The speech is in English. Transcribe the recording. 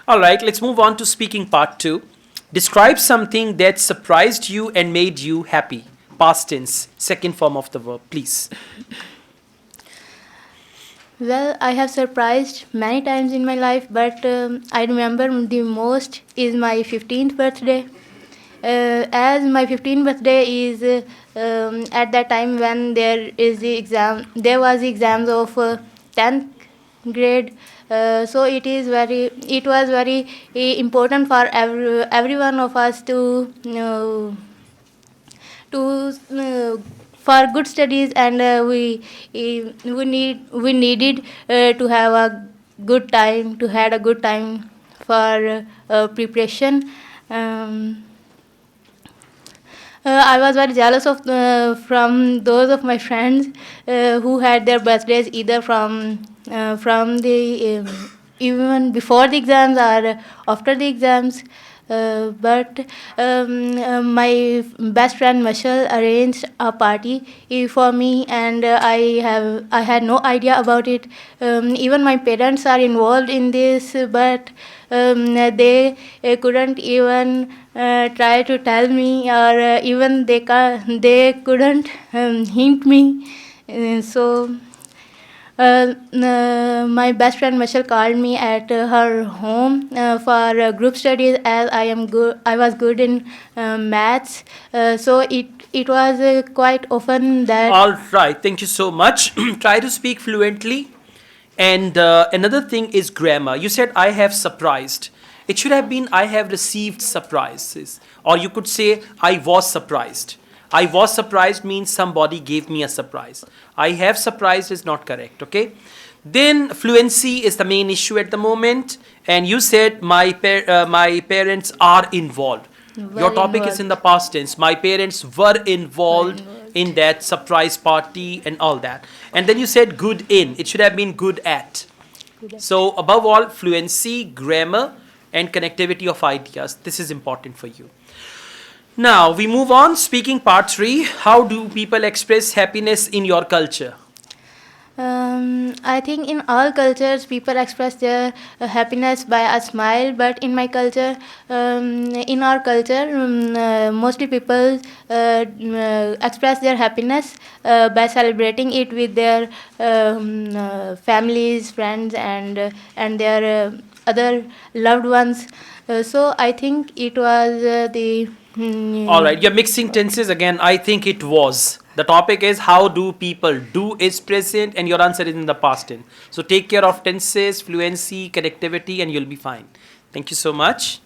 All right, let's move on to speaking part two. Describe something that surprised you and made you happy. Past tense, second form of the verb, please. Well, I have surprised many times in my life, but I remember the most is my 15th birthday. As my 15th birthday is at that time when there was the exams of 10th grade. So it was very important for every one of us to for good studies, and we needed to have a good time to had a good time for preparation. um, I was very jealous of from those of my friends who had their birthdays either from the even before the exams or after the exams. But my best friend Mashal arranged a party for me, and I had no idea about it. Even my parents are involved in this, but they couldn't even try to tell me, or even they couldn't hint me. My best friend Michelle called me at her home for group studies, as I was good in maths. So it was quite often that. All right, thank you so much. Try to speak fluently. And another thing is grammar. You said I have surprised. It should have been I have received surprises. Or you could say I was surprised. I was surprised means somebody gave me a surprise. I have surprised is not correct, okay? Then fluency is the main issue at the moment. And you said my parents are involved. Your Were topic is involved. in the past tense. My parents were involved in that surprise party and all that. And then you said good in. It should have been good at. So, above all, fluency, grammar, and connectivity of ideas. This is important for you. Now, we move on. Speaking part three. How do people express happiness in your culture? I think in all cultures people express their happiness by a smile, but in our culture, mostly people express their happiness by celebrating it with their families, friends, and their other loved ones. So I think it was the. All right, you're mixing tenses again. I think it was. The topic is how do people do is present, and your answer is in the past tense. So take care of tenses, fluency, connectivity, and you'll be fine. Thank you so much.